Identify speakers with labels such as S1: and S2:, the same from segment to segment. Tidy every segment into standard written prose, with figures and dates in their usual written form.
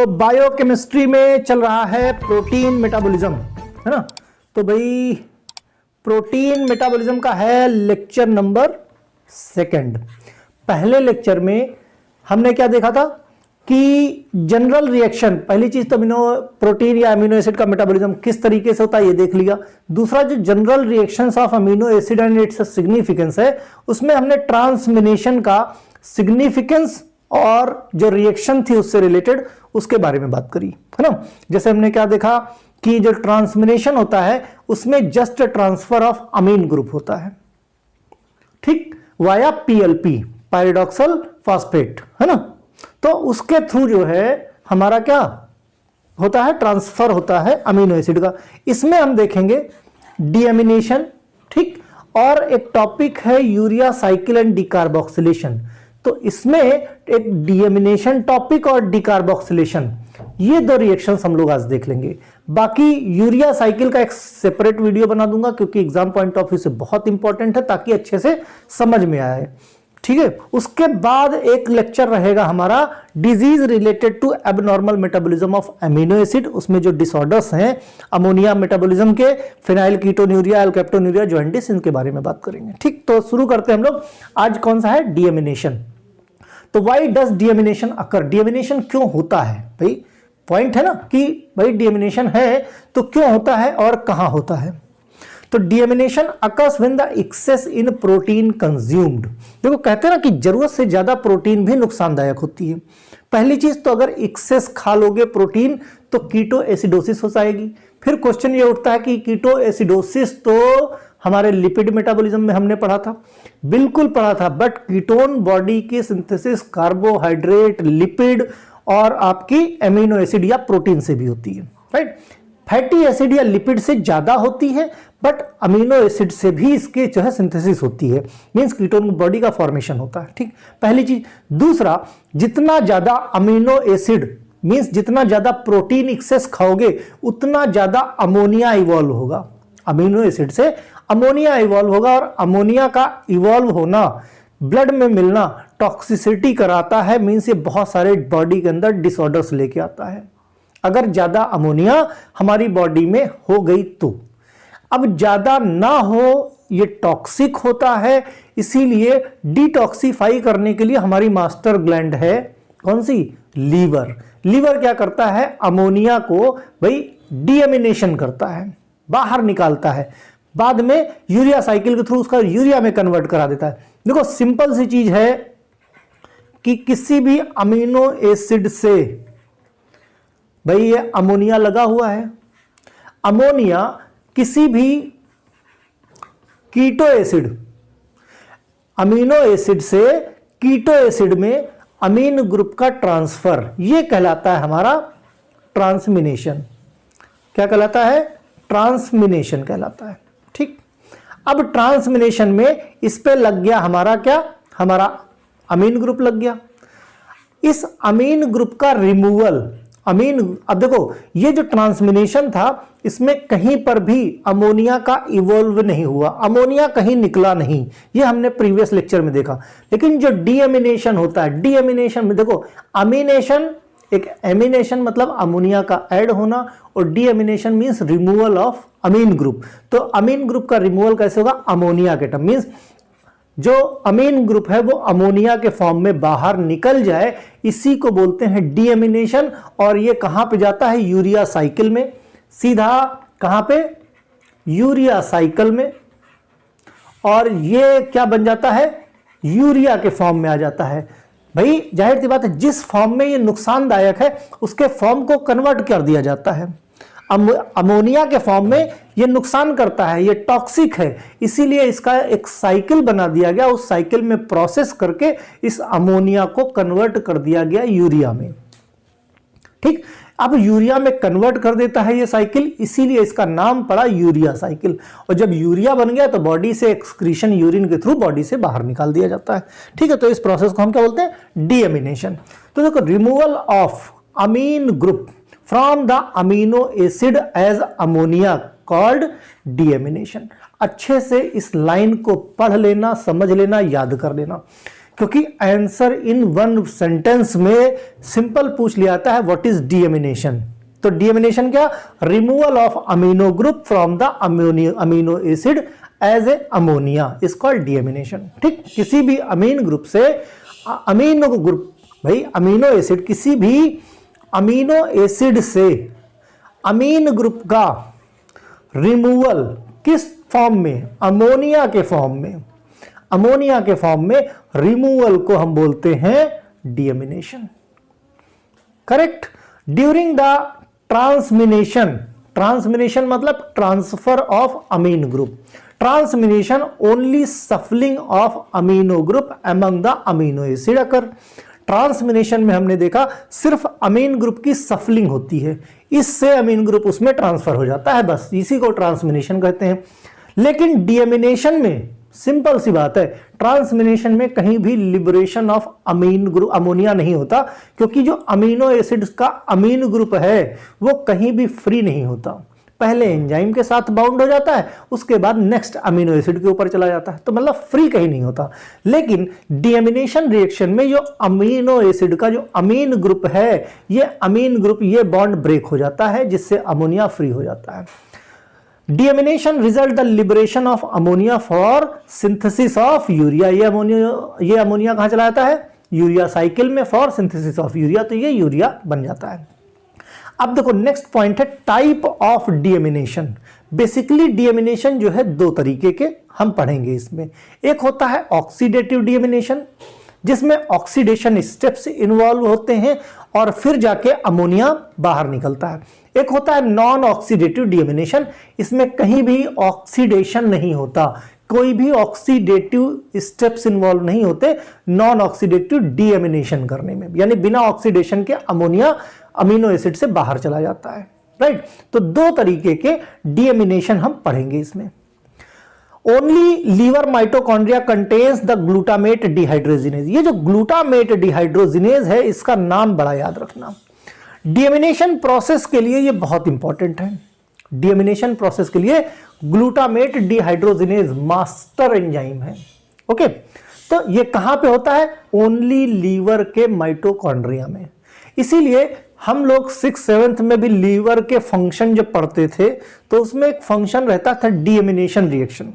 S1: Biochemistry में चल रहा है प्रोटीन मेटाबॉलिज्म, है ना। तो भाई प्रोटीन मेटाबॉलिज्म का है लेक्चर नंबर 2। पहले लेक्चर में हमने क्या देखा था कि जनरल रिएक्शन, पहली चीज तो प्रोटीन या अमीनो एसिड का मेटाबॉलिज्म किस तरीके से होता है ये देख लिया। दूसरा जो general reactions of amino acid and its significance है, उसमें हमने ट्रांसमिनेशन का सिग्निफिकेंस और जो रिएक्शन थी उससे रिलेटेड उसके बारे में बात करी, है ना। जैसे हमने क्या देखा कि जो ट्रांसमिनेशन होता है उसमें just transfer of amine group होता है, ठीक, वाया पीएलपी, पैराडॉक्सल फॉस्फेट, है ना। तो उसके थ्रू जो है हमारा क्या होता है, ट्रांसफर होता है अमीनो एसिड का। इसमें हम देखेंगे डीएमिनेशन, ठीक, और एक टॉपिक है यूरिया साइकिल एंड डिकार्बोक्सिलेशन। तो इसमें एक डीएमिनेशन टॉपिक और डिकार्बोक्सिलेशन, ये दो रिएक्शंस हम लोग आज देख लेंगे। बाकी यूरिया साइकिल का एक सेपरेट वीडियो बना दूंगा क्योंकि एग्जाम पॉइंट ऑफ व्यू से बहुत इंपॉर्टेंट है, ताकि अच्छे से समझ में आए, ठीक है। उसके बाद एक लेक्चर रहेगा हमारा disease related to abnormal metabolism of amino acid. उसमें जो डिसऑर्डर्स हैं अमोनिया मेटाबॉलिज्म के, फिनाइल कीटोन्यूरिया, एल्केप्टोन्यूरिया, जॉइंटिस, इनके बारे में बात करेंगे, ठीक। तो शुरू करते हैं हम लोग। आज कौन सा है, डीएमिनेशन। तो why does deamination occur, deamination क्यों होता है भाई, पॉइंट है ना कि भाई डीएमिनेशन है तो क्यों होता है और कहां होता है। तो deamination occurs when the excess in protein consumed. देखो कहते हैं ना कि जरूरत से ज्यादा प्रोटीन भी नुकसानदायक होती है। पहली चीज तो अगर एक्सेस खा लोगे प्रोटीन तो कीटो एसिडोसिस हो जाएगी। फिर क्वेश्चन ये उठता है कि कीटो एसिडोसिस तो हमारे लिपिड मेटाबॉलिज्म में हमने पढ़ा था, बिल्कुल पढ़ा था, बट कीटोन बॉडी की सिंथेसिस कार्बोहाइड्रेट, लिपिड और आपकी एमिनो एसिड या प्रोटीन से भी होती है, राइट। फैटी एसिड या लिपिड से ज्यादा होती है, बट अमीनो एसिड से भी इसके जो है सिंथेसिस होती है, मींस कीटोन बॉडी का फॉर्मेशन होता है, ठीक, पहली चीज। दूसरा, जितना ज्यादा अमीनो एसिड मींस जितना ज्यादा प्रोटीन एक्सेस खाओगे उतना ज्यादा अमोनिया इवॉल्व होगा, अमीनो एसिड से अमोनिया इवॉल्व होगा, और अमोनिया का इवॉल्व होना, ब्लड में मिलना टॉक्सिसिटी कराता है, मींस ये बहुत सारे बॉडी के अंदर डिसऑर्डर्स लेके आता है अगर ज्यादा अमोनिया हमारी बॉडी में हो गई तो। अब ज्यादा ना हो, ये टॉक्सिक होता है, इसीलिए डिटॉक्सिफाई करने के लिए हमारी मास्टर ग्लैंड है कौन सी, लीवर। लीवर क्या करता है, अमोनिया को भाई डीएमिनेशन करता है, बाहर निकालता है, बाद में यूरिया साइकिल के थ्रू उसका यूरिया में कन्वर्ट करा देता है। देखो सिंपल सी चीज है कि किसी भी अमीनो एसिड से भाई ये अमोनिया लगा हुआ है, अमोनिया किसी भी कीटो एसिड, अमीनो एसिड से कीटो एसिड में अमीन ग्रुप का ट्रांसफर, ये कहलाता है हमारा ट्रांसमिनेशन। क्या कहलाता है, ट्रांसमिनेशन कहलाता है, ठीक। अब ट्रांसमिनेशन में इस पे लग गया हमारा क्या, हमारा अमीन ग्रुप लग गया। इस अमीन ग्रुप का रिमूवल, अब देखो ये जो ट्रांसमिनेशन था इसमें कहीं पर भी अमोनिया का इवॉल्व नहीं हुआ, अमोनिया कहीं निकला नहीं, ये हमने प्रीवियस लेक्चर में देखा। लेकिन जो डीएमिनेशन होता है, डीएमिनेशन में देखो अमीनेशन, एक एमिनेशन मतलब अमोनिया का ऐड होना, और deamination means removal of amine group. तो अमीन ग्रुप का रिमूवल कैसे होगा, अमोनिया के टर्म, मींस जो अमीन ग्रुप है वो अमोनिया के फॉर्म में बाहर निकल जाए, इसी को बोलते हैं डीएमिनेशन। और ये कहां पे जाता है, यूरिया साइकिल में, सीधा कहां पे, यूरिया साइकिल में, और ये क्या बन जाता है, यूरिया के फॉर्म में आ जाता है। भाई जाहिर सी बात है, जिस फॉर्म में ये नुकसानदायक है उसके फॉर्म को कन्वर्ट कर दिया जाता है। अमोनिया के फॉर्म में ये नुकसान करता है, ये टॉक्सिक है, इसीलिए इसका एक साइकिल बना दिया गया, उस साइकिल में प्रोसेस करके इस अमोनिया को कन्वर्ट कर दिया गया यूरिया में, ठीक। अब यूरिया में कन्वर्ट कर देता है ये साइकिल, इसीलिए इसका नाम पड़ा यूरिया साइकिल। और जब यूरिया बन गया तो बॉडी से एक्सक्रीशन यूरिन के थ्रू बॉडी से बाहर निकाल दिया जाता है, ठीक है। तो इस प्रोसेस को हम क्या बोलते हैं, डीएमिनेशन। तो देखो removal of amine group from the amino acid as ammonia called deamination. अच्छे से इस लाइन को पढ़ लेना, समझ लेना, याद कर लेना। क्योंकि आंसर इन वन सेंटेंस में सिंपल पूछ लिया जाता है व्हाट इज डीएमिनेशन। तो डीएमिनेशन क्या? Removal of amino group from the amino acid as a ammonia is called deamination. ठीक, किसी भी अमीन ग्रुप से अमीनो ग्रुप, भाई अमीनो एसिड, किसी भी अमीनो एसिड से अमीन ग्रुप का रिमूवल किस फॉर्म में? अमोनिया के फॉर्म में। अमोनिया के फॉर्म में रिमूवल को हम बोलते हैं deamination. Correct. During the transamination, transamination मतलब transfer of amine group, transamination only shuffling of amino group among the amino acid occur. Transamination में हमने देखा सिर्फ अमीन ग्रुप की सफलिंग होती है, इससे अमीन ग्रुप उसमें ट्रांसफर हो जाता है, बस इसी को ट्रांसमिनेशन कहते हैं। लेकिन डीएमिनेशन में सिंपल सी बात है, ट्रांसमिनेशन में कहीं भी liberation of amine group ammonia नहीं होता, क्योंकि जो अमीनो एसिड्स का अमीन ग्रुप है वो कहीं भी फ्री नहीं होता, पहले एंजाइम के साथ बाउंड हो जाता है, उसके बाद नेक्स्ट अमीनो एसिड के ऊपर चला जाता है, तो मतलब फ्री कहीं नहीं होता। लेकिन डीएमिनेशन रिएक्शन में जो अमीनो एसिड का जो अमीन ग्रुप है, ये अमीन ग्रुप ये बॉन्ड ब्रेक हो जाता है, जिससे अमोनिया फ्री हो जाता है। Deamination result the liberation of ammonia for synthesis of urea. ये अमोनिया कहां चला जाता है? यूरिया साइकिल में, फॉर सिंथेसिस ऑफ यूरिया, तो ये यूरिया बन जाता है। अब देखो नेक्स्ट पॉइंट है type of deamination. Basically deamination जो है दो तरीके के हम पढ़ेंगे इसमें। एक होता है ऑक्सीडेटिव डीएमिनेशन, जिसमें ऑक्सीडेशन स्टेप्स इन्वॉल्व होते हैं और फिर जाके अमोनिया बाहर निकलता है। एक होता है नॉन ऑक्सीडेटिव डीएमिनेशन, इसमें कहीं भी ऑक्सीडेशन नहीं होता, कोई भी ऑक्सीडेटिव स्टेप्स इन्वॉल्व नहीं होते नॉन ऑक्सीडेटिव डीएमिनेशन करने में, यानी बिना ऑक्सीडेशन के अमोनिया अमीनो एसिड से बाहर चला जाता है। राइट, तो दो तरीके के डीएमिनेशन हम पढ़ेंगे इसमें। Only liver mitochondria contains the glutamate dehydrogenase. ये जो ग्लूटामेट डिहाइड्रोजिनेज है, इसका नाम बड़ा याद रखना। डीएमिनेशन प्रोसेस के लिए ये बहुत इंपॉर्टेंट है। डीएमिनेशन प्रोसेस के लिए ग्लूटामेट डिहाइड्रोजिनेज मास्टर एंजाइम है। ओके, तो ये कहां पे होता है? ओनली लीवर के माइटोकॉन्ड्रिया में। इसीलिए हम लोग 6th-7th में भी लीवर के फंक्शन जब पढ़ते थे तो उसमें एक फंक्शन रहता था deamination reaction.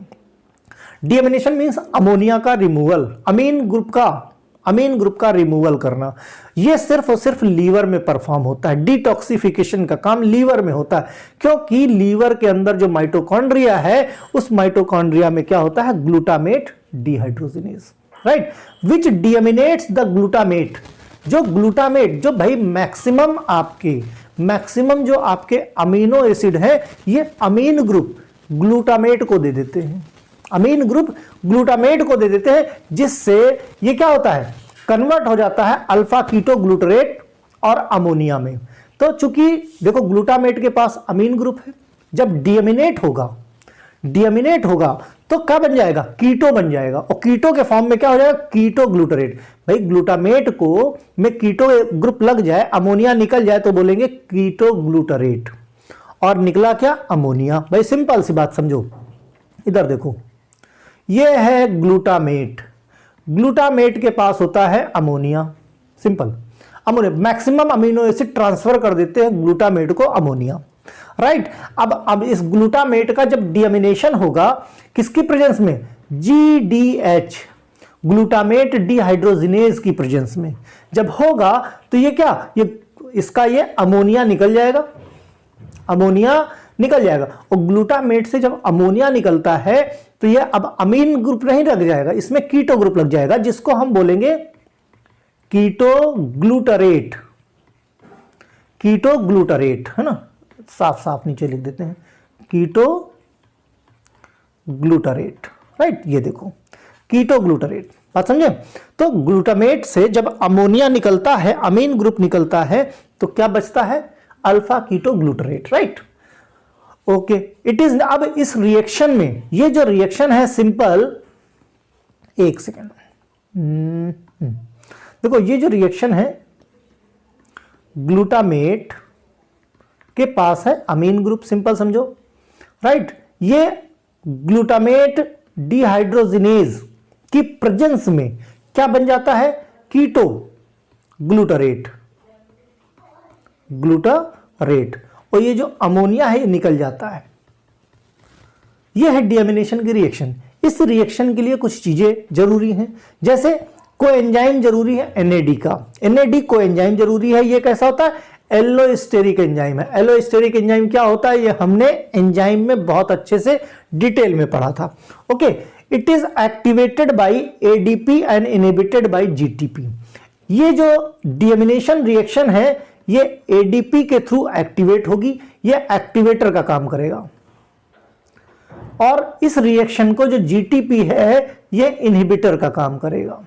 S1: Deamination means ammonia का रिमूवल, अमीन ग्रुप का रिमूवल करना। यह सिर्फ और सिर्फ लीवर में परफॉर्म होता है। डिटॉक्सिफिकेशन का काम लीवर में होता है, क्योंकि लीवर के अंदर जो माइटोकॉन्ड्रिया है, उस माइटोकॉन्ड्रिया में क्या होता है? Glutamate dehydrogenase. Right, which deaminates the glutamate. जो ग्लूटामेट, जो भाई मैक्सिमम जो आपके अमीनो एसिड है, ये अमीन ग्रुप ग्लूटामेट को दे देते हैं, अमीन ग्रुप ग्लूटामेट को दे देते हैं, जिससे ये क्या होता है? कन्वर्ट हो जाता है अल्फा कीटो ग्लूटरेट और अमोनिया में। तो चूंकि देखो ग्लूटामेट के पास अमीन ग्रुप है, जब डीएमिनेट होगा तो क्या बन जाएगा? कीटो बन जाएगा, और कीटो के फॉर्म में क्या हो जाएगा? कीटो ग्लूटरेट। भाई ग्लूटामेट को में कीटो ग्रुप लग जाए, अमोनिया निकल जाए तो बोलेंगे कीटो ग्लूटरेट, और निकला क्या? अमोनिया। भाई सिंपल सी बात समझो, इधर देखो, ये है ग्लूटामेट, ग्लूटामेट के पास होता है ammonia, simple ammonia, maximum amino acid transfer कर देते हैं ग्लूटामेट को अमोनिया। राइट, अब इस ग्लूटामेट का जब डीएमिनेशन होगा किसकी प्रेजेंस में? GDH, ग्लूटामेट डिहाइड्रोजिनेज की प्रेजेंस में जब होगा तो ये क्या? ये अमोनिया निकल जाएगा, और ग्लूटामेट से जब अमोनिया निकलता है तो ये अब अमीन ग्रुप नहीं लग जाएगा, इसमें कीटो ग्रुप लग जाएगा, जिसको हम बोलेंगे कीटो ग्लूटरेट, है ना? साफ साफ नीचे लिख देते हैं, कीटो ग्लूटरेट। राइट, ये देखो कीटो ग्लूटरेट, बात समझे? तो ग्लूटामेट से जब अमोनिया निकलता है, अमीन ग्रुप निकलता है, तो क्या बचता है? Alpha keto glutarate. Right, okay, it is. अब इस रिएक्शन में, ये जो रिएक्शन है सिंपल, एक सेकेंड, देखो ये जो रिएक्शन है, ग्लूटामेट के पास है अमीन ग्रुप, सिंपल समझो। राइट, ये ग्लूटामेट डिहाइड्रोजिनेज की प्रेजेंस में क्या बन जाता है, कीटो ग्लूटारेट, ग्लूटारेट, और ये जो अमोनिया है ये निकल जाता है। ये है डीएमिनेशन की रिएक्शन। इस रिएक्शन के लिए कुछ चीजें जरूरी हैं, जैसे कोएंजाइम जरूरी है एनएडी का, एनएडी कोएंजाइम जरूरी है। ये कैसा होता है, एलोस्टेरिक एंजाइम है। एलोस्टेरिक एंजाइम क्या होता है, ये हमने एंजाइम में बहुत अच्छे से डिटेल में पढ़ा था। Okay, it is activated by ADP and inhibited by GTP. ये जो डीएमिनेशन रिएक्शन है ये एडीपी के थ्रू एक्टिवेट होगी, ये एक्टिवेटर का काम करेगा, और इस रिएक्शन को जो जीटीपी है ये इनहिबिटर का काम करेगा।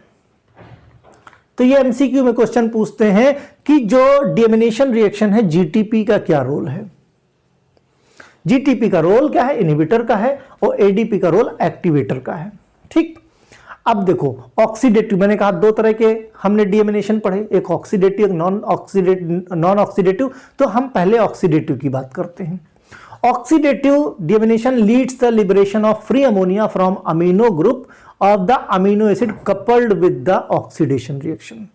S1: तो ये एमसीक्यू में क्वेश्चन पूछते हैं कि जो डीएमिनेशन रिएक्शन है जीटीपी का क्या रोल है। जीटीपी का रोल क्या है, इनहिबिटर का है, और एडीपी का रोल एक्टिवेटर का है। ठीक, अब देखो ऑक्सीडेटिव, मैंने कहा दो तरह के हमने डीएमिनेशन पढ़े, एक ऑक्सीडेटिव, एक नॉन ऑक्सीडेटिव। तो हम पहले ऑक्सीडेटिव की बात करते हैं। Oxidative deamination leads the liberation of free ammonia from amino group of the amino acid coupled with the oxidation reaction.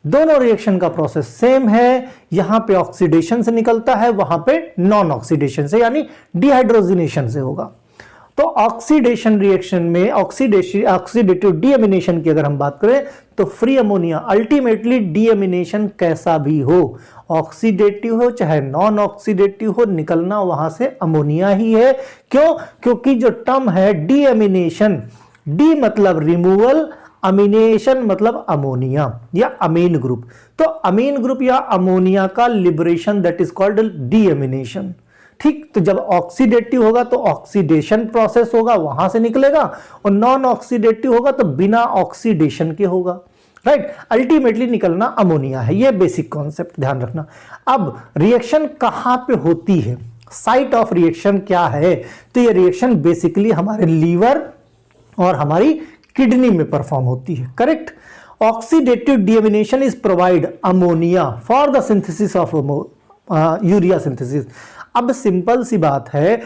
S1: दोनों रिएक्शन का प्रोसेस सेम है, यहां पे ऑक्सीडेशन से निकलता है, वहां पे नॉन ऑक्सीडेशन से यानी डिहाइड्रोजिनेशन से होगा। तो ऑक्सीडेशन रिएक्शन में ऑक्सीडेटिव डीएमिनेशन की अगर हम बात करें तो फ्री अमोनिया अल्टीमेटली डीएमिनेशन कैसा भी हो, ऑक्सीडेटिव हो चाहे नॉन ऑक्सीडेटिव हो, निकलना वहां से अमोनिया ही है। क्यों? क्योंकि जो टर्म है डीएमिनेशन, डी मतलब रिमूवल, अमीनेशन मतलब अमोनिया या अमीन ग्रुप। तो अमीन ग्रुप या अमोनिया का liberation that is called deamination. ठीक, तो जब ऑक्सीडेटिव होगा तो ऑक्सीडेशन प्रोसेस होगा, वहां से निकलेगा, और नॉन ऑक्सीडेटिव होगा तो बिना ऑक्सीडेशन के होगा। राइट, अल्टीमेटली निकलना अमोनिया है। ये बेसिक कॉन्सेप्ट ध्यान रखना। अब रिएक्शन कहां पे होती है, साइट ऑफ रिएक्शन क्या है, तो ये रिएक्शन बेसिकली हमारे लीवर और हमारी किडनी में परफॉर्म होती है। Correct, oxidative deamination is provide ammonia for the synthesis of urea synthesis. अब सिंपल सी बात है,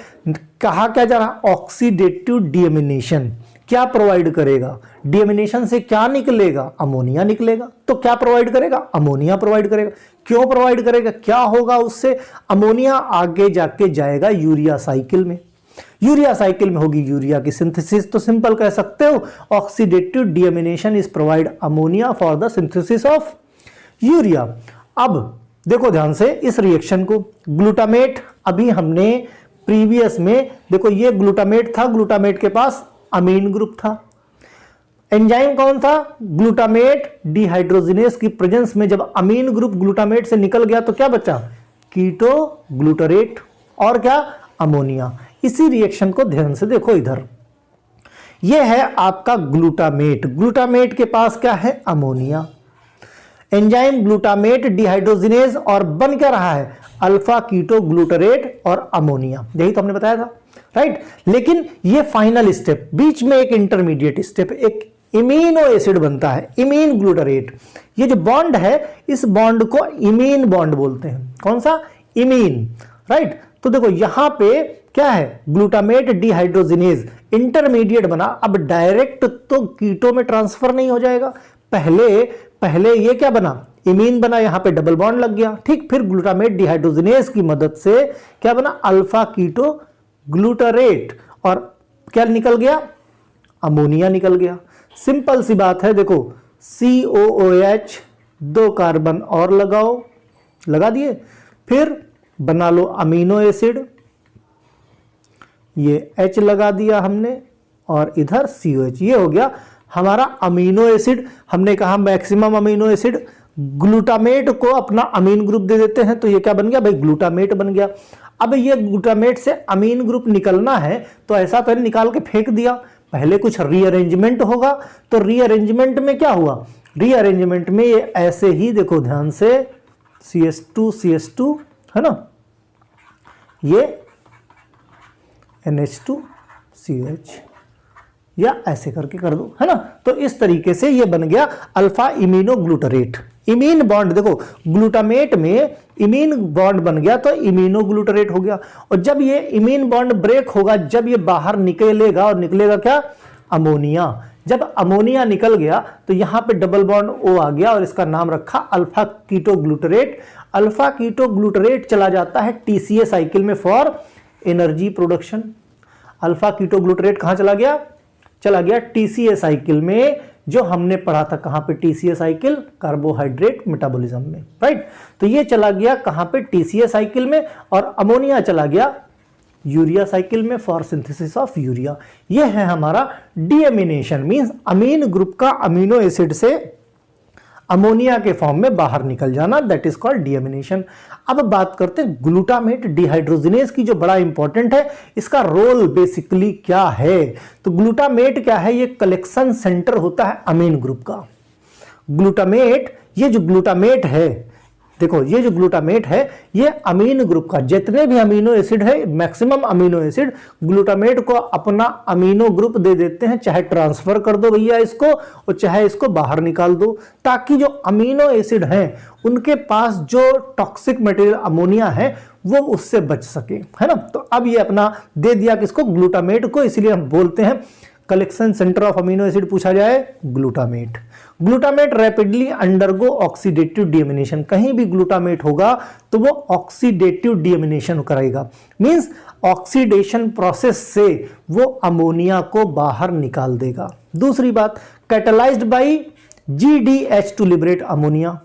S1: कहा क्या जा रहा, ऑक्सीडेटिव डीएमिनेशन क्या प्रोवाइड करेगा, डीएमिनेशन से क्या निकलेगा, अमोनिया निकलेगा। तो क्या प्रोवाइड करेगा, अमोनिया प्रोवाइड करेगा। क्यों प्रोवाइड करेगा, क्या होगा उससे, अमोनिया आगे जाके जाएगा यूरिया साइकिल में, यूरिया साइकिल में होगी यूरिया की सिंथेसिस। तो सिंपल कह सकते हो oxidative deamination is provide ammonia for the synthesis of urea. अब देखो ध्यान से इस रिएक्शन को, ग्लूटामेट अभी हमने प्रीवियस में देखो ये ग्लूटामेट था, ग्लूटामेट के पास अमीन ग्रुप था। एंजाइम कौन था, ग्लूटामेट डिहाइड्रोजिनेस की प्रेजेंस में जब अमीन ग्रुप ग्लूटामेट से निकल गया तो क्या बचा, कीटो ग्लूटारेट और क्या, अमोनिया। इसी रिएक्शन को ध्यान से देखो, इधर यह है आपका ग्लूटामेट, ग्लूटामेट के पास क्या है, अमोनिया। एंजाइम ग्लूटामेट डिहाइड्रोजिनेज और बन क्या रहा है, अल्फा कीटो ग्लूटारेट और अमोनिया। यही तो हमने बताया था। राइट, लेकिन ये फाइनल स्टेप, बीच में एक इंटरमीडिएट स्टेप, एक इमीनो एसिड बनता है, इमीन ग्लूटारेट। ये जो बॉन्ड है इस बॉन्ड को इमीन बॉन्ड बोलते हैं। कौन सा, इमीन। राइट, तो देखो यहां पे क्या है, ग्लूटामेट डिहाइड्रोजिनेज इंटरमीडिएट बना। अब डायरेक्ट तो कीटो में ट्रांसफर नहीं हो जाएगा, पहले ये क्या बना, इमीन बना, यहां पे डबल बॉन्ड लग गया। ठीक, फिर ग्लूटामेट डिहाइड्रोजिनेज की मदद से क्या बना, अल्फा कीटो ग्लूटारेट, और क्या निकल गया, अमोनिया निकल गया। सिंपल सी बात है, देखो COOH 2 कार्बन और लगाओ, लगा दिए, फिर बना लो अमीनो एसिड, ये H लगा दिया हमने, और इधर COH, ये हो गया हमारा अमीनो एसिड। हमने कहा मैक्सिमम अमीनो एसिड, ग्लूटामेट को अपना अमीन ग्रुप दे देते हैं, तो ये क्या बन गया भाई, ग्लूटामेट बन गया। अब ये ग्लूटामेट से अमीन ग्रुप निकलना है तो ऐसा तो निकाल के फेंक दिया, पहले कुछ रीअरेंजमेंट होगा। तो रीअरेंजमेंट में क्या हुआ, रीअरेंजमेंट में ये ऐसे ही देखो ध्यान से, CH2 है ना, ये NH2CH या ऐसे करके कर दो, है ना। तो इस तरीके से ये बन गया अल्फा इमीनो ग्लूटारेट। इमीन बॉन्ड देखो, ग्लूटामेट में इमीन बॉन्ड बन गया तो इमीनो ग्लूटारेट हो गया। और जब ये इमीन बॉन्ड ब्रेक होगा, जब ये बाहर निकलेगा, और निकलेगा क्या, अमोनिया। जब अमोनिया निकल गया तो यहां पे डबल बॉन्ड O आ गया और इसका नाम रखा alpha keto glutarate. Alpha keto glutarate चला जाता है TCA साइकिल में for energy production. Alpha keto glutarate कहां चला गया? चला गया TCA साइकिल में, जो हमने पढ़ा था कहां पे? TCA साइकिल, कार्बोहाइड्रेट मेटाबॉलिज्म में, राइट। तो ये चला गया कहां पे? TCA साइकिल में। और अमोनिया चला गया यूरिया साइकिल में फॉर सिंथेसिस ऑफ यूरिया। ये है हमारा डीएमिनेशन, मींस अमीन ग्रुप का अमीनो एसिड से अमोनिया के फॉर्म में बाहर निकल जाना, दैट इज कॉल्ड डीएमिनेशन। अब बात करते हैं ग्लूटामेट डिहाइड्रोजिनेज की, जो बड़ा इंपॉर्टेंट है। इसका रोल बेसिकली क्या है? तो ग्लूटामेट क्या है? ये कलेक्शन सेंटर होता है अमीन ग्रुप का। ग्लूटामेट, ये जो ग्लूटामेट है, देखो ये जो ग्लूटामेट है ये अमीन ग्रुप का, जितने भी अमीनो एसिड है, मैक्सिमम अमीनो एसिड ग्लूटामेट को अपना अमीनो ग्रुप दे देते हैं। चाहे ट्रांसफर कर दो भैया इसको, और चाहे इसको बाहर निकाल दो, ताकि जो अमीनो एसिड हैं उनके पास जो टॉक्सिक मटेरियल अमोनिया है वो उससे बच सके, है ना। तो अब ये अपना दे दिया किसको? ग्लूटामेट को। इसलिए हम बोलते हैं collection centre of amino acid पूछा जाए, glutamate. Glutamate rapidly undergo oxidative deamination. कहीं भी ग्लूटामेट होगा तो वो ऑक्सीडेटिव डीएमिनेशन करेगा, मींस ऑक्सीडेशन प्रोसेस से वो अमोनिया को बाहर निकाल देगा। दूसरी बात, catalysed by GDH to liberate ammonia.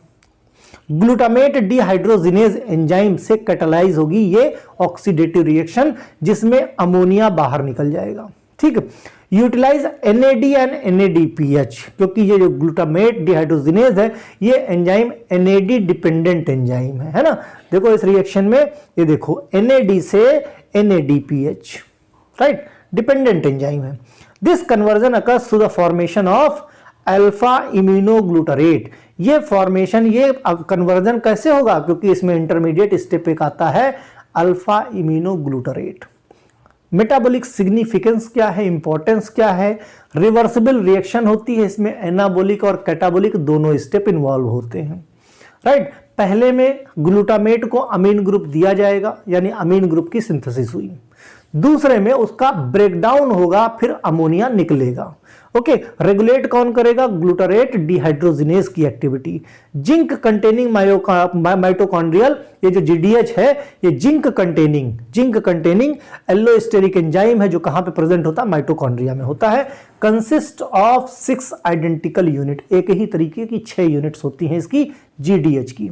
S1: Glutamate dehydrogenase enzyme से कैटलाइज होगी ये ऑक्सीडेटिव रिएक्शन, जिसमें अमोनिया बाहर निकल जाएगा, ठीक है। यूटिलाइज NAD एंड NADPH, क्योंकि ये जो ग्लूटामेट डिहाइड्रोजिनेज है ये एंजाइम NAD डिपेंडेंट एंजाइम है ना। देखो इस रिएक्शन में ये देखो NAD से NADPH, राइट, डिपेंडेंट एंजाइम है। This conversion occurs through the formation of alpha immunoglutarate. ये फॉर्मेशन, ये कन्वर्जन कैसे होगा? क्योंकि इसमें इंटरमीडिएट स्टेप एक आता है अल्फा इम्यूनोग्लूटारेट। मेटाबॉलिक सिग्निफिकेंस क्या है, इंपॉर्टेंस क्या है? रिवर्सिबल रिएक्शन होती है इसमें, एनाबॉलिक और कैटाबॉलिक दोनों स्टेप इन्वॉल्व होते हैं, राइट। पहले में ग्लूटामेट को अमीन ग्रुप दिया जाएगा, यानी अमीन ग्रुप की सिंथेसिस हुई। दूसरे में उसका ब्रेकडाउन होगा, फिर अमोनिया निकलेगा। ओके, रेगुलेट कौन करेगा? ग्लूटारेट डिहाइड्रोजिनेज की एक्टिविटी। जिंक कंटेनिंग माइटोकॉन्ड्रियल, ये जो GDH है ये जिंक कंटेनिंग एल्लोस्टेरिक एंजाइम है, जो कहां पे प्रेजेंट होता है? माइटोकॉन्ड्रिया में होता है। कंसिस्ट ऑफ 6 आइडेंटिकल यूनिट, एक ही तरीके की 6 यूनिट्स होती हैं इसकी GDH की,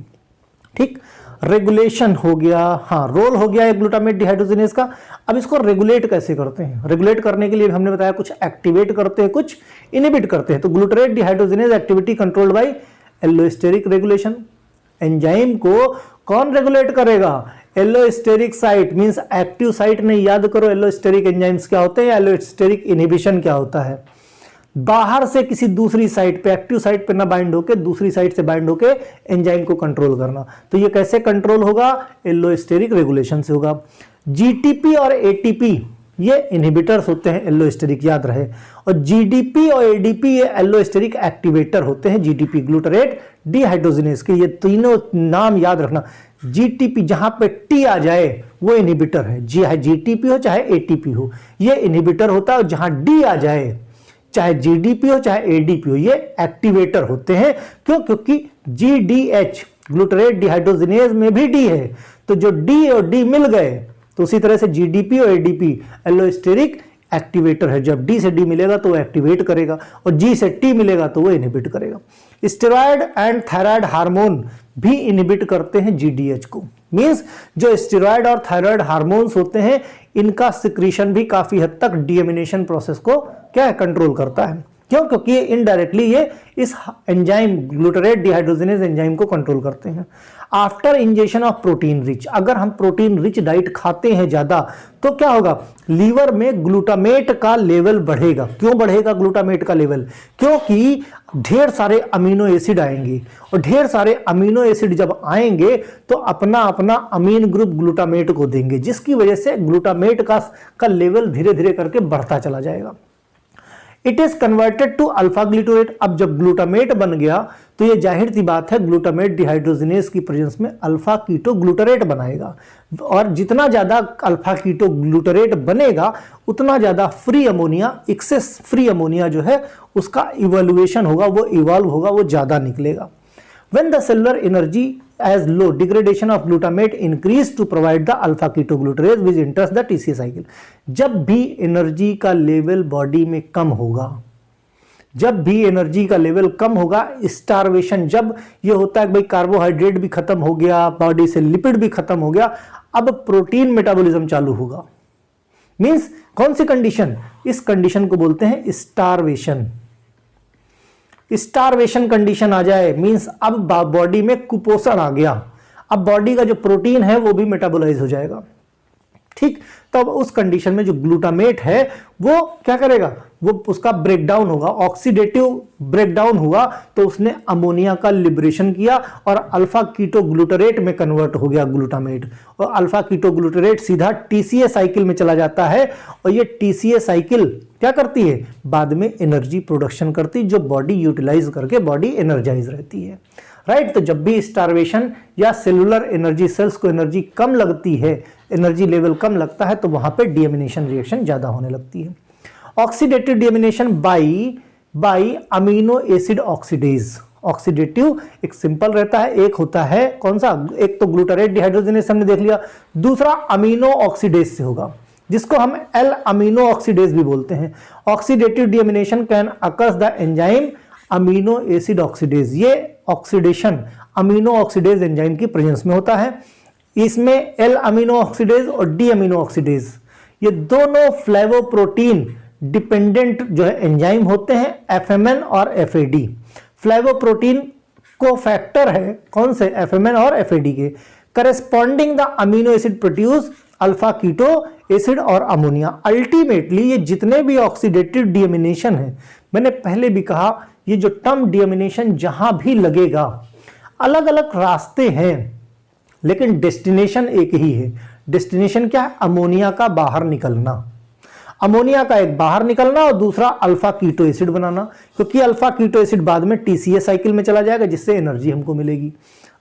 S1: ठीक। रेगुलेशन हो गया, हाँ, रोल हो गया है ग्लूटामेट डिहाइड्रोजिनेज का। अब इसको रेगुलेट कैसे करते हैं? रेगुलेट करने के लिए हमने बताया कुछ एक्टिवेट करते हैं, कुछ इनहिबिट करते हैं। तो glutarate dehydrogenase activity controlled by allosteric regulation. Enzyme को कौन रेगुलेट करेगा? Allosteric site, means active site नहीं, याद करो एल्लोस्टेरिक एंजाइम्स क्या होते हैं, एल्लोस्टेरिक इनहिबिशन क्या होता है। बाहर से किसी दूसरी साइट पे, एक्टिव साइट पे ना बाइंड होके दूसरी साइट से बाइंड होके एंजाइम को कंट्रोल करना। तो ये कैसे कंट्रोल होगा? एल्लोस्टेरिक रेगुलेशन से होगा। GTP और ATP ये इनहिबिटर्स होते हैं एल्लोस्टेरिक, याद रहे। और GDP और ADP ये एल्लोस्टेरिक एक्टिवेटर होते हैं। GDP ग्लूटारेट डिहाइड्रोजिनेज के, ये तीनों नाम याद रखना। GTP जहां पे T आ जाए वो इनहिबिटर है, चाहे GTP हो चाहे ATP हो, ये इनहिबिटर होता है। और जहां D आ जाए, चाहे GDP हो चाहे ADP हो, ये एक्टिवेटर होते हैं। क्यों? क्योंकि GDH ग्लूटारेट डिहाइड्रोजिनेज में भी D है, तो जो D और D मिल गए तो उसी तरह से GDP और ADP एल्लोस्टेरिक एक्टिवेटर है। जब D से D मिलेगा तो वो एक्टिवेट करेगा, और G से T मिलेगा तो वो इनहिबिट करेगा। स्टेरॉयड एंड थायराइड हार्मोन भी इनहिबिट करते हैं GDH को, मींस जो स्टेरॉयड और थायराइड हार्मोन्स होते हैं इनका सिक्रीशन भी काफी हद तक डीएमिनेशन प्रोसेस को क्या है? कंट्रोल करता है। क्यों? क्योंकि इनडायरेक्टली ये इस एंजाइम ग्लूटारेट डिहाइड्रोजिनेज एंजाइम को कंट्रोल करते हैं। After injection of protein rich, अगर हम प्रोटीन रिच डाइट खाते हैं ज्यादा तो क्या होगा? लीवर में ग्लूटामेट का लेवल बढ़ेगा। क्यों बढ़ेगा ग्लूटामेट का लेवल? क्योंकि ढेर सारे अमीनो एसिड आएंगे, और ढेर सारे अमीनो एसिड जब आएंगे तो अपना अपना अमीन ग्रुप ग्लूटामेट को देंगे, जिसकी वजह से ग्लूटामेट का लेवल धीरे धीरे करके बढ़ता चला जाएगा। It is converted to alpha glutamate. अब जब ग्लूटामेट बन गया तो ये जाहिर सी बात है ग्लूटामेट डिहाइड्रोजिनेज की प्रेजेंस में अल्फा कीटो ग्लूटारेट बनाएगा, और जितना ज्यादा अल्फा कीटो ग्लूटारेट बनेगा उतना ज्यादा free ammonia, excess free ammonia जो है उसका इवोल्यूशन होगा, वो इवॉल्व होगा, वो ज्यादा निकलेगा। When the cellular energy as low, degradation of glutamate increase to provide the alpha ketoglutarate which enters the TCA cycle। जब भी एनर्जी का लेवल बॉडी में कम होगा, जब भी एनर्जी का लेवल कम होगा, स्टारवेशन, जब ये होता है कि भाई कार्बोहाइड्रेट भी खत्म हो गया, बॉडी से लिपिड भी खत्म हो गया, अब प्रोटीन मेटाबॉलिज्म चालू होगा। मींस कौन सी कंडीशन? इस कंडीशन को बोलते हैं स्टारवेशन। स्टारवेशन कंडीशन आ जाए मींस अब बॉडी में कुपोषण आ गया, अब बॉडी का जो प्रोटीन है वो भी मेटाबोलाइज हो जाएगा। ठीक, तो अब उस कंडीशन में जो ग्लूटामेट है वो क्या करेगा, वो उसका ब्रेकडाउन होगा, ऑक्सीडेटिव ब्रेकडाउन हुआ तो उसने अमोनिया का लिबरेशन किया और अल्फा कीटो ग्लूटारेट में कन्वर्ट हो गया ग्लूटामेट, और अल्फा कीटो ग्लूटारेट सीधा टीसीए साइकिल में चला जाता है, और ये टीसीए साइकिल क्या करती है, बाद में एनर्जी प्रोडक्शन करती, जो बॉडी यूटिलाइज करके बॉडी एनर्जाइज रहती है। राइट, तो जब भी स्टारवेशन या सेलुलर एनर्जी, सेल्स को एनर्जी कम लगती है, एनर्जी लेवल कम लगता है, तो वहां पे डीएमिनेशन रिएक्शन ज्यादा होने लगती है। Oxidative deamination by amino acid oxidase. Oxidative एक सिंपल रहता है, एक होता है कौन सा, एक तो ग्लूटारेट डिहाइड्रोजिनेज हमने देख लिया, दूसरा अमीनो ऑक्सीडेज से होगा, जिसको हम एल अमीनो ऑक्सीडेज भी बोलते हैं। Oxidative deamination can occurs the enzyme amino acid oxidase. ये ऑक्सीडेशन अमीनो ऑक्सीडेज एंजाइम की प्रेजेंस में होता है। इसमें एल अमीनो ऑक्सीडेज और डी अमीनो ऑक्सीडेज ये दोनों फ्लेवोप्रोटीन डिपेंडेंट जो है एंजाइम होते हैं, एफएमएन और एफएडी। फ्लेवोप्रोटीन को फैक्टर है कौन से, एफएमएन और एफएडी के, corresponding the amino acid produce alpha keto acid और अमोनिया। अल्टीमेटली ये जितने भी ऑक्सीडेटिव डीएमिनेशन है, मैंने पहले भी कहा ये जो टर्म डीएमिनेशन जहां भी लगेगा, अलग अलग रास्ते हैं लेकिन डेस्टिनेशन एक ही है। डेस्टिनेशन क्या है, अमोनिया का बाहर निकलना, अमोनिया का एक बाहर निकलना और दूसरा अल्फा कीटो एसिड बनाना, क्योंकि अल्फा कीटो एसिड बाद में टीसीए साइकिल में चला जाएगा जिससे एनर्जी हमको मिलेगी।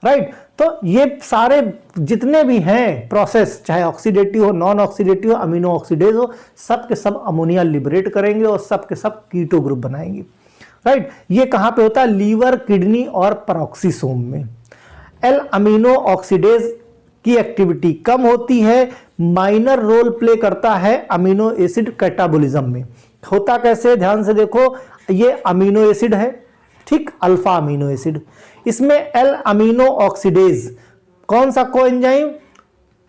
S1: राइट, तो ये सारे जितने भी हैं प्रोसेस, चाहे ऑक्सीडेटिव हो, नॉन ऑक्सीडेटिव हो, अमीनो ऑक्सीडेज हो, सब के सब अमोनिया लिबरेट करेंगे और सब के सब कीटो ग्रुप बनाएंगे। राइट, ये कहां पे होता है, लीवर, किडनी और पेरोक्सीसोम में। एल अमीनो ऑक्सीडेज की एक्टिविटी कम होती है, माइनर रोल प्ले करता है अमीनो एसिड कैटाबोलिज्म में। होता कैसे, ध्यान से देखो, ये अमीनो एसिड है, ठीक, अल्फा अमीनो एसिड, इसमें एल अमीनो ऑक्सीडेज कौन सा कोएंजाइम,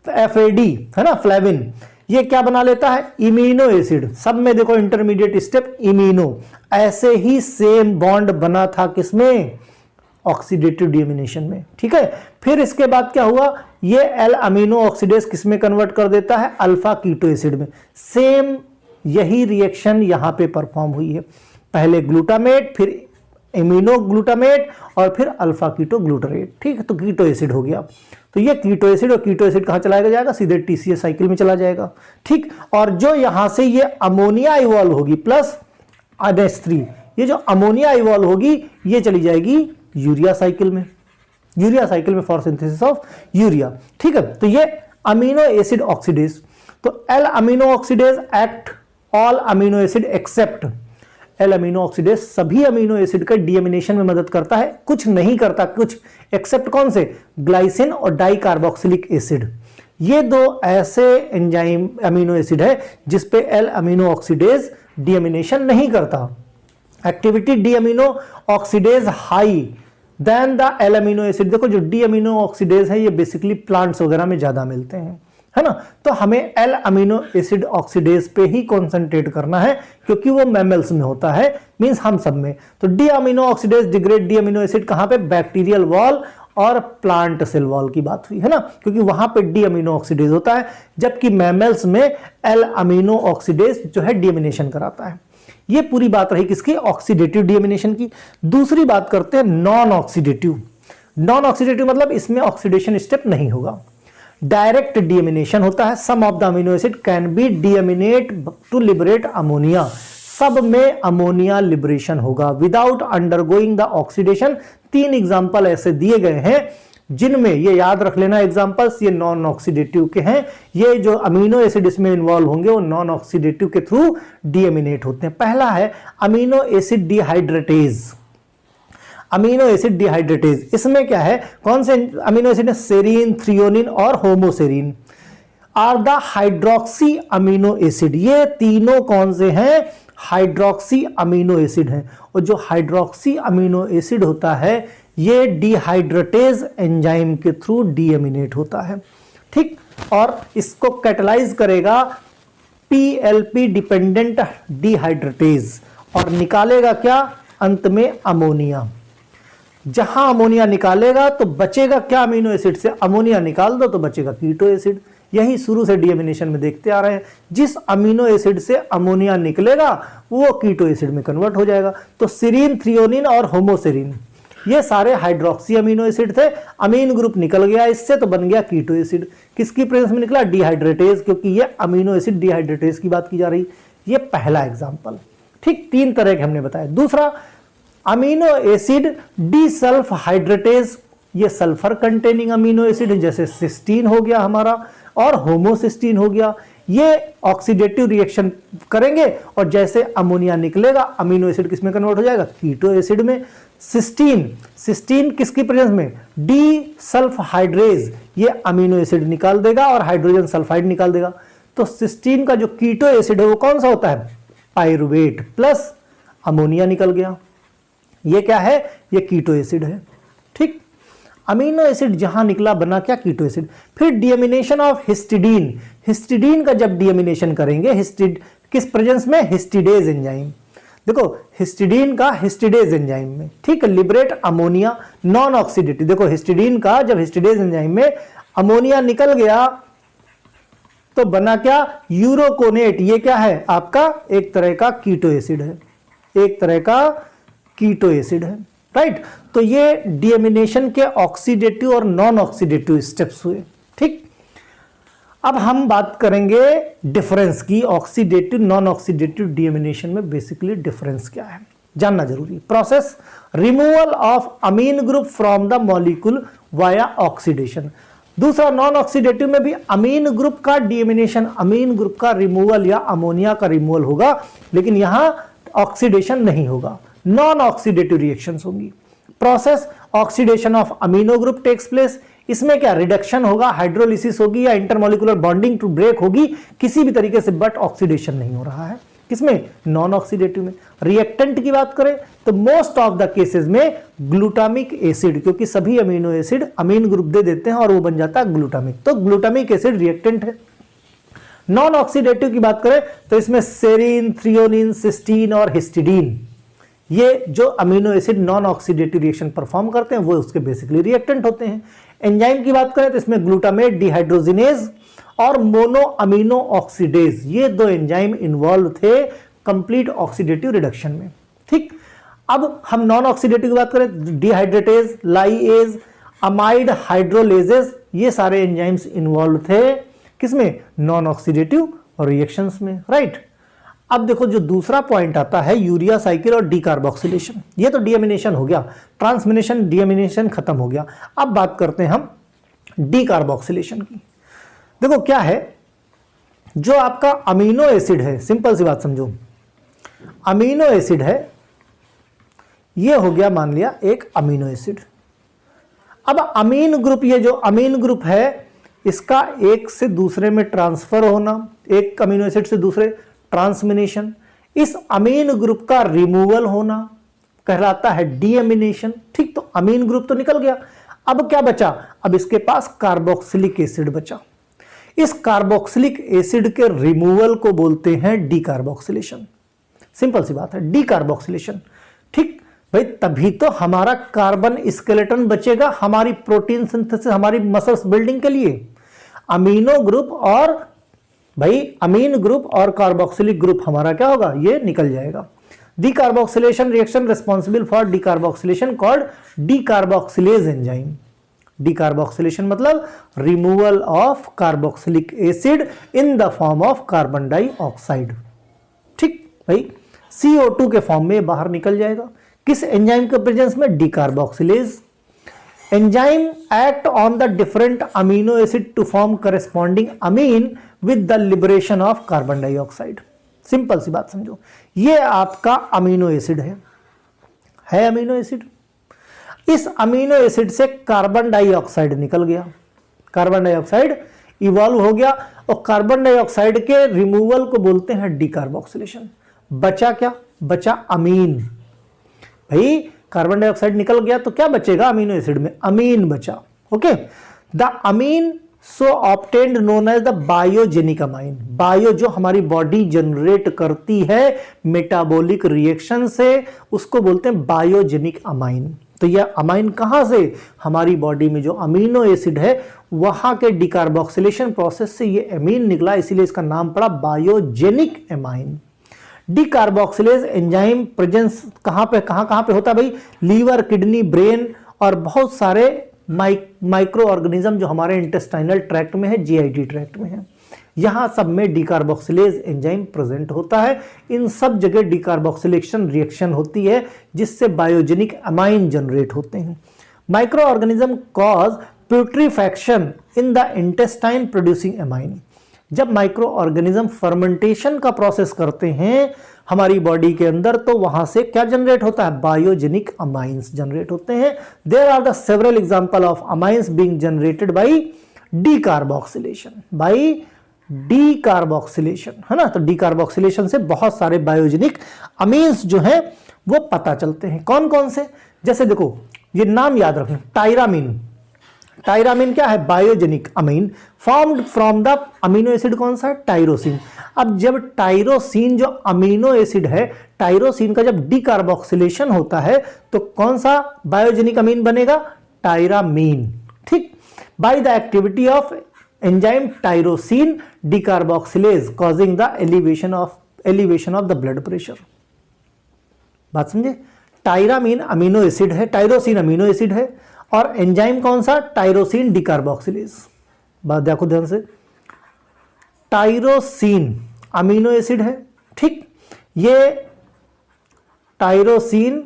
S1: एफएडी है ना, फ्लेविन, ये क्या बना लेता है, इमिनो एसिड। सब में देखो इंटरमीडिएट स्टेप इमिनो, ऐसे ही सेम बॉन्ड बना था किसमें, ऑक्सीडेटिव डीएमिनेशन में। ठीक है, फिर इसके बाद क्या हुआ, ये एल अमीनो ऑक्सीडेज किसमें कन्वर्ट कर देता है, अल्फा कीटो एसिड में। सेम यही रिएक्शन यहां पे परफॉर्म हुई है, पहले ग्लूटामेट, फिर इमिनो ग्लूटामेट और फिर अल्फा कीटो ग्लूटारेट। ठीक है, तो कीटो एसिड हो गया, तो ये कीटो एसिड, और कीटो एसिड कहां चला जाएगा, सीधे टीसीए साइकिल में चला जाएगा। ठीक, और जो यहां से ये अमोनिया इवॉल्व होगी प्लस NH3, ये जो अमोनिया इवॉल्व होगी ये चली जाएगी यूरिया साइकिल में, यूरिया साइकिल में फॉर सिंथेसिस ऑफ यूरिया। ठीक है, तो ये अमीनो एसिड ऑक्सीडेज, तो L amino oxidase act all amino acid except, L amino oxidase सभी अमीनो एसिड का डीएमिनेशन में मदद करता है, कुछ नहीं करता, कुछ एक्सेप्ट कौन से, ग्लाइसिन और डाइकार्बोक्सिलिक एसिड। ये दो ऐसे एंजाइम अमीनो एसिड है जिसपे एल अमीनो ऑक्सीडेज डीएमिनेशन नहीं करता। Activity D amino oxidase high than the L amino acid. देखो जो डी अमीनो ऑक्सीडेज है ये बेसिकली प्लांट्स वगैरह में ज्यादा मिलते हैं, है ना, तो हमें एल अमीनो एसिड ऑक्सीडेज पे ही कॉन्सेंट्रेट करना है क्योंकि वो मैमल्स में होता है, मींस हम सब में। तो D amino oxidase degrade D amino acid कहां पे, बैक्टीरियल वॉल और प्लांट सेल वॉल की बात हुई है ना, क्योंकि वहां पे डी अमीनो ऑक्सीडेज होता है, जबकि मैमल्स में एल अमीनो ऑक्सीडेज जो है डीएमिनेशन कराता है। ये पूरी बात रही किसकी, ऑक्सीडेटिव डीएमिनेशन की। दूसरी बात करते हैं नॉन ऑक्सीडेटिव। नॉन ऑक्सीडेटिव मतलब इसमें ऑक्सीडेशन स्टेप नहीं होगा, डायरेक्ट डीएमिनेशन होता है। Some of the amino acid can be deaminate to liberate ammonia. सब में अमोनिया लिबरेशन होगा without undergoing the oxidation. 3 example ऐसे दिए गए हैं जिनमें ये याद रख लेना एग्जांपल्स, ये नॉन ऑक्सीडेटिव के हैं। ये जो अमीनो एसिड इसमें इन्वॉल्व होंगे वो नॉन ऑक्सीडेटिव के थ्रू डीएमिनेट होते हैं। पहला है amino acid dehydratase. Amino acid dehydratase, इसमें क्या है, कौन से अमीनो एसिड है, सेरीन, थ्रियोनिन और homoserine are the hydroxy amino acid. ये तीनों कौन से हैं, हाइड्रोक्सी अमीनो एसिड हैं। और जो हाइड्रोक्सी अमीनो एसिड होता है ये डिहाइड्रेटेज एंजाइम के थ्रू डीएमिनेट होता है, ठीक। और इसको कैटलाइज करेगा पीएलपी डिपेंडेंट डिहाइड्रेटेज और निकालेगा क्या, अंत में अमोनिया। जहां अमोनिया निकालेगा तो बचेगा क्या, अमीनो एसिड से अमोनिया निकाल दो तो बचेगा कीटो एसिड। यही शुरू से डीएमिनेशन में देखते आ रहे हैं, जिस अमीनो एसिड से अमोनिया निकलेगा वो कीटो एसिड में कन्वर्ट हो जाएगा। तो सीरीन, थ्रियोनिन और होमोसेरीन ये सारे हाइड्रोक्सी अमीनो एसिड थे। अमीन ग्रुप निकल गया इससे तो बन गया कीटो एसिड। किसकी प्रेजेंस में निकला, डिहाइड्रेटेज, क्योंकि ये अमीनो एसिड डिहाइड्रेटेज की बात की जा रही। ये पहला एग्जांपल, ठीक। 3 तरह के हमने बताया। दूसरा अमीनो एसिड डिसल्फ हाइड्रेटेज, ये सल्फर कंटेनिंग अमीनो एसिड है, जैसे सिस्टीन हो गया हमारा और होमोसिस्टीन हो गया। ये ऑक्सीडेटिव रिएक्शन करेंगे और जैसे अमोनिया निकलेगा अमीनो एसिड किसमें कन्वर्ट हो जाएगा, कीटो एसिड में। सिस्टीन किसकी प्रेजेंस में, डी सल्फ हाइड्रेज, ये अमीनो एसिड निकाल देगा और हाइड्रोजन सल्फाइड निकाल देगा। तो सिस्टीन का जो कीटो एसिड है वो कौन सा होता है, पाइरुवेट, प्लस अमोनिया निकल गया। ये क्या है, ये कीटो एसिड है, ठीक। अमीनो एसिड जहां निकला बना क्या, कीटो एसिड। फिर डीएमिनेशन ऑफ हिस्टिडीन। हिस्टिडीन का जब डीएमिनेशन करेंगे किस प्रेजेंस में, हिस्टिडेज एंजाइम। देखो हिस्टिडीन का हिस्टिडेज एंजाइम में, ठीक है, लिबरेट अमोनिया नॉन ऑक्सीडेटिव। देखो हिस्टिडीन का जब हिस्टिडेज एंजाइम में अमोनिया निकल गया तो बना क्या, यूरोकोनेट। ये क्या है आपका, एक तरह का कीटो एसिड है, एक तरह का कीटो एसिड है, राइट। तो ये डीएमिनेशन के ऑक्सीडेटिव और नॉन ऑक्सीडेटिव स्टेप्स हुए, ठीक। अब हम बात करेंगे डिफरेंस की, ऑक्सीडेटिव नॉन ऑक्सीडेटिव डीएमिनेशन में बेसिकली डिफरेंस क्या है जानना जरूरी। Process removal of amine group from the molecule via oxidation. दूसरा नॉन ऑक्सीडेटिव में भी अमीन ग्रुप का डीएमिनेशन, अमीन ग्रुप का रिमूवल या अमोनिया का रिमूवल होगा, लेकिन यहां ऑक्सीडेशन नहीं होगा, नॉन ऑक्सीडेटिव रिएक्शंस होंगी। Process oxidation of amino group takes place. इसमें क्या, रिडक्शन होगा, हाइड्रोलिसिस होगी या इंटरमॉलिक्यूलर बॉन्डिंग टू ब्रेक होगी किसी भी तरीके से, बट ऑक्सीडेशन नहीं हो रहा है। किसमें, नॉन ऑक्सीडेटिव में। रिएक्टेंट की बात करें तो मोस्ट ऑफ द केसेस में ग्लूटामिक एसिड, क्योंकि सभी अमीनो एसिड अमीन ग्रुप दे देते हैं और वो बन जाता है ग्लूटामिक, तो ग्लूटामिक एसिड रिएक्टेंट है। नॉन ऑक्सीडेटिव की बात करें तो इसमें सेरीन, थ्रियोनिन, सिस्टीन और हिस्टिडीन, ये जो amino acid non oxidative reaction perform करते हैं वो उसके बेसिकली रिएक्टेंट होते हैं। एंजाइम की बात करें तो इसमें ग्लूटामेट डिहाइड्रोजिनेज और मोनो अमीनो ऑक्सीडेज, ये 2 एंजाइम इन्वॉल्व थे कंप्लीट ऑक्सीडेटिव रिडक्शन में, ठीक। अब हम नॉन ऑक्सीडेटिव की बात करें, डिहाइड्रेटेज, लाइएज, अमाइड हाइड्रोलेजेस, ये सारे एंजाइम्स इन्वॉल्व थे किसमें, नॉन ऑक्सीडेटिव रिएक्शंस में, राइट। अब देखो जो दूसरा पॉइंट आता है यूरिया साइकिल और डीकार्बोक्सिलेशन, ये तो डीएमिनेशन हो गया, ट्रांसमिनेशन डीएमिनेशन खत्म हो गया। अब बात करते हैं हम डीकार्बोक्सिलेशन की। देखो क्या है, जो आपका अमीनो एसिड है, सिंपल सी बात समझो, अमीनो एसिड है, ये हो गया मान लिया एक अमीनो एसिड। अब अमीन ग्रुप, ये जो अमीन ग्रुप है इसका एक से दूसरे में ट्रांसफर होना, एक अमीनो एसिड से दूसरे, ट्रांसमिनेशन। इस अमीन ग्रुप का रिमूवल होना कहलाता है डीएमिनेशन, ठीक। तो अमीन ग्रुप तो निकल गया, अब क्या बचा, अब इसके पास कार्बोक्सिलिक एसिड बचा। इस कार्बोक्सिलिक एसिड के रिमूवल को बोलते हैं डीकार्बोक्सिलेशन। सिंपल सी बात है, डीकार्बोक्सिलेशन, ठीक भाई। तभी तो हमारा कार्बन स्केलेटन बचेगा हमारी प्रोटीन सिंथेसिस, हमारी मसल्स बिल्डिंग के लिए। अमीनो ग्रुप और भाई अमीन ग्रुप और कार्बोक्सिलिक ग्रुप हमारा क्या होगा, ये निकल जाएगा। Decarboxylation reaction responsible for decarboxylation called decarboxylase enzyme. Decarboxylation मतलब removal of carboxylic acid in the form of carbon dioxide, ठीक भाई। CO2 के फॉर्म में बाहर निकल जाएगा। किस एंजाइम के प्रेजेंस में? Decarboxylase. Enzyme act on the different amino acid to form corresponding amine with the liberation of carbon dioxide. Simple सी बात समझो, ये आपका अमीनो एसिड है अमीनो एसिड। इस अमीनो एसिड से कार्बन डाइऑक्साइड निकल गया, कार्बन डाइऑक्साइड इवॉल्व हो गया, और कार्बन डाइऑक्साइड के रिमूवल को बोलते हैं डिकार्बोक्सिलेशन। बचा क्या? बचा अमीन। भाई कार्बन डाइऑक्साइड निकल गया तो क्या बचेगा अमीनो एसिड में? अमीन बचा। Okay, the amine so obtained known as the biogenic amine. Bio जो हमारी बॉडी जनरेट करती है मेटाबॉलिक रिएक्शन से, उसको बोलते हैं बायोजेनिक अमाइन। तो यह अमाइन कहां से? हमारी बॉडी में जो अमीनो एसिड है वहां के डिकार्बोक्सिलेशन प्रोसेस से ये अमीन निकला, इसीलिए इसका नाम पड़ा बायोजेनिक अमाइन। डिकार्बोक्सिलेज एंजाइम प्रेजेंस कहां पे होता है भाई? लीवर, किडनी, ब्रेन और बहुत सारे माइक्रो ऑर्गेनिज्म जो हमारे इंटेस्टाइनल ट्रैक्ट में है, जीआईटी ट्रैक्ट में है, यहां सब में डिकार्बोक्सिलेज एंजाइम प्रेजेंट होता है। इन सब जगह डिकार्बोक्सिलेशन रिएक्शन होती है जिससे बायोजेनिक अमाइन जनरेट होते हैं। Microorganism cause putrefaction in the intestine producing amine. जब माइक्रो ऑर्गेनिज्म फर्मेंटेशन का प्रोसेस करते हैं हमारी बॉडी के अंदर, तो वहां से क्या जनरेट होता है? बायोजेनिक अमाइंस जनरेट होते हैं। There are the several example of amines being generated by decarboxylation, by decarboxylation, है ना। तो डिकार्बोक्सिलेशन से बहुत सारे बायोजेनिक अमीन्स जो हैं वो पता चलते हैं। कौन कौन से? जैसे देखो, ये नाम याद रखना, टायरामीन। टायरामीन क्या है? Biogenic amine formed from the amino acid कौन सा है? टायरोसिन। अब जब टायरोसिन जो अमीनो एसिड है, टायरोसिन का जब डिकार्बोक्सिलेशन होता है तो कौन सा बायोजेनिक अमीन बनेगा? टायरामीन। ठीक, by the activity of enzyme tyrosine decarboxylase causing the elevation of the blood pressure. बात समझे? टायरामीन अमीनो एसिड है, टायरोसिन अमीनो एसिड है, और एंजाइम कौन सा? Tyrosine decarboxylase. बात देखो ध्यान से, टायरोसिन अमीनो एसिड है, ठीक, ये टायरोसिन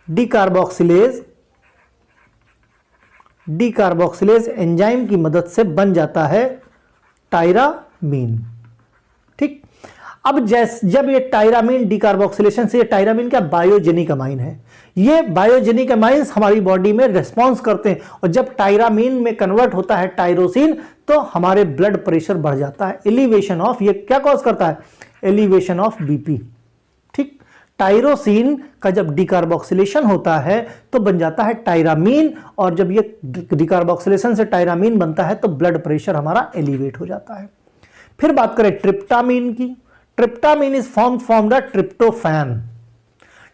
S1: डिकार्बोक्सिलेज एंजाइम की मदद से बन जाता है टायरामीन। ठीक, अब जब ये टायरामीन डिकार्बोक्सिलेशन से, ये टायरामीन क्या? बायोजेनिक अमाइन है। ये बायोजेनिक अमाइंस हमारी बॉडी में रिस्पॉन्स करते हैं, और जब टायरामीन में कन्वर्ट होता है टायरोसिन तो हमारे ब्लड प्रेशर बढ़ जाता है। एलिवेशन ऑफ, ये क्या कॉज करता है? Elevation of BP. ठीक, टायरोसिन का जब डिकार्बोक्सिलेशन होता है तो बन जाता है टायरामीन, और जब ये डिकार्बोक्सिलेशन से टायरामीन बनता है तो ब्लड प्रेशर हमारा एलिवेट हो जाता है। फिर बात करें ट्रिप्टामीन की। Tryptamine is form from the tryptophan.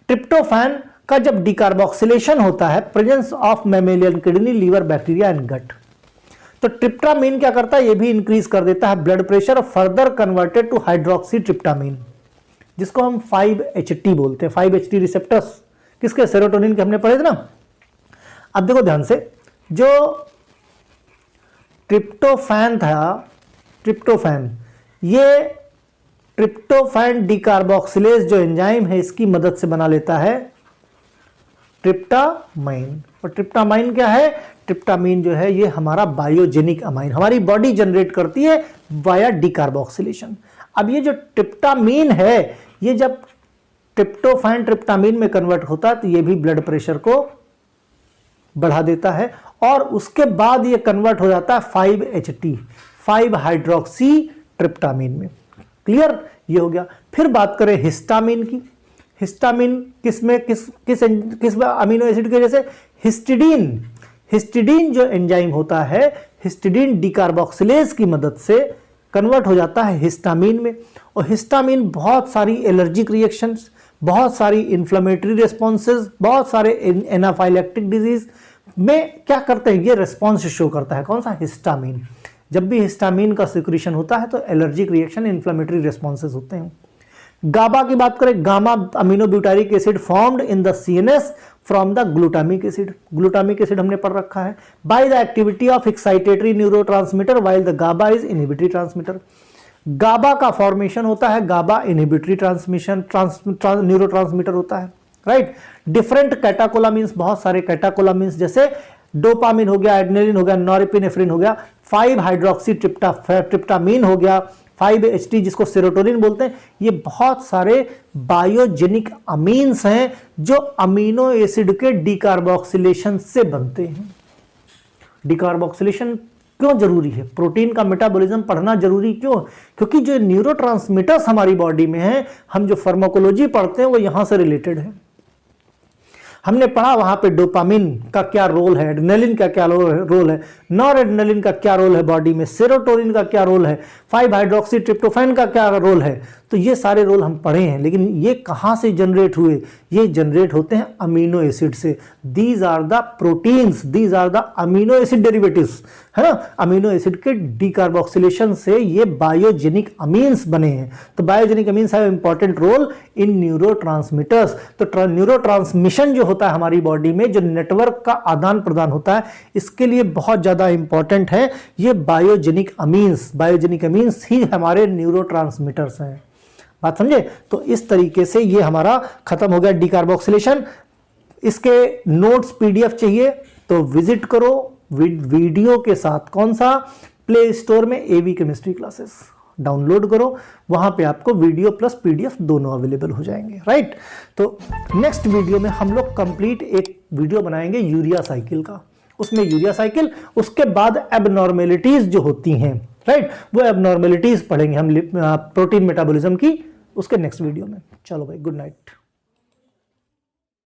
S1: Tryptophan का जब डिकार्बोक्सिलेशन होता है presence of mammalian kidney, liver, bacteria and gut, तो ट्रिप्टामीन क्या करता है? ये भी इंक्रीज कर देता है blood pressure, further converted to hydroxy tryptamine, जिसको हम 5-HT बोलते हैं। 5-HT रिसेप्टर्स किसके? सेरोटोनिन के, हमने पढ़े थे ना। अब देखो ध्यान से, जो ट्रिप्टोफैन था, ट्रिप्टोफैन, ये ट्रिप्टोफैन डिकार्बोक्सिलेज जो एंजाइम है इसकी मदद से बना लेता है ट्रिप्टामाइन। और ट्रिप्टामाइन क्या है? ट्रिप्टामीन जो है ये हमारा बायोजेनिक अमाइन हमारी बॉडी जनरेट करती है वाया डिकार्बोक्सिलेशन। अब ये जो ट्रिप्टामीन है, ये जब ट्रिप्टोफैन ट्रिप्टामीन में कन्वर्ट होता है तो ये भी ब्लड प्रेशर को बढ़ा देता है, और उसके बाद ये कन्वर्ट हो जाता है 5-HT, 5 हाइड्रोक्सी ट्रिप्टामीन में। क्लियर? ये हो गया। फिर बात करें हिस्टामीन की। हिस्टामीन किस अमीनो एसिड की वजह से? हिस्टिडीन। हिस्टिडीन जो एंजाइम होता है, हिस्टिडीन डिकार्बोक्सिलेज की मदद से कन्वर्ट हो जाता है हिस्टामीन में, और हिस्टामीन बहुत सारी एलर्जिक रिएक्शंस, बहुत सारी इन्फ्लेमेटरी रिस्पॉन्सेज, बहुत सारे एनाफाइलेक्टिक डिजीज में क्या करते हैं? ये रिस्पॉन्स शो करता है। कौन सा? हिस्टामीन। जब भी हिस्टामीन का सिक्रीशन होता है तो एलर्जिक रिएक्शन, इन्फ्लेमेटरी रिस्पॉन्सेज होते हैं। गाबा की बात करें, gamma amino butyric acid formed in the CNS from the glutamic acid. Glutamic acid हमने पढ़ रखा है। By the activity of excitatory neurotransmitter while the GABA is inhibitory transmitter. GABA का फॉर्मेशन होता है, गाबा इनहिबिटरी ट्रांसमिशन न्यूरोट्रांसमीटर होता है, right. Different कैटाकोलामिन्स, बहुत सारे कैटाकोलामिन्स जैसे डोपामिन हो गया, एड्रेनलिन हो गया, नॉरएपिनेफ्रिन हो गया, 5 हाइड्रोक्सी ट्रिप्टामीन हो गया, 5-HT जिसको सेरोटोनिन बोलते हैं। ये बहुत सारे बायोजेनिक अमीन्स हैं जो अमीनो एसिड के डीकार्बोक्सिलेशन से बनते हैं। डीकार्बोक्सिलेशन क्यों जरूरी है? प्रोटीन का मेटाबॉलिज्म पढ़ना जरूरी क्यों? क्योंकि जो न्यूरोट्रांसमीटर्स हमारी बॉडी में हैं, हम जो फार्माकोलॉजी पढ़ते हैं वो यहां से रिलेटेड है। हमने पढ़ा वहां पे डोपामिन का क्या रोल है, एड्रेनलिन का क्या रोल है, नॉर एड्रेनलिन का क्या रोल है बॉडी में, सेरोटोनिन का क्या रोल है, 5 हाइड्रोक्सी ट्रिप्टोफैन का क्या रोल है। तो ये सारे रोल हम पढ़े हैं, लेकिन ये कहां से जनरेट हुए? ये जनरेट होते हैं अमीनो एसिड से। These are the proteins, these are the amino acid derivatives, है ना। अमीनो एसिड के डीकार्बोक्सिलेशन से ये बायोजेनिक अमीन्स बने हैं। तो biogenic amines have important role in neurotransmitters. तो न्यूरोट्रांसमिशन जो होता है हमारी बॉडी में, जो नेटवर्क का आदान प्रदान होता है, इसके लिए बहुत ज्यादा इंपॉर्टेंट है ये बायोजेनिक अमीन्स। बायोजेनिक अमीन्स ही हमारे न्यूरोट्रांसमीटर्स हैं। बात समझे? तो इस तरीके से ये हमारा खत्म हो गया डीकार्बोक्सिलेशन। इसके नोट्स PDF चाहिए तो विजिट करो वीडियो के साथ। कौन सा? प्ले स्टोर में AV केमिस्ट्री क्लासेस डाउनलोड करो, वहां पे आपको वीडियो प्लस PDF दोनों अवेलेबल हो जाएंगे, राइट। तो नेक्स्ट वीडियो में हम लोग कंप्लीट एक वीडियो बनाएंगे यूरिया साइकिल का। उसमें यूरिया साइकिल, उसके बाद एबनॉर्मेलिटीज जो होती हैं, राइट, वो एबनॉर्मेलिटीज पढ़ेंगे हम प्रोटीन मेटाबॉलिज्म की, उसके नेक्स्ट वीडियो में। चलो भाई, गुड नाइट।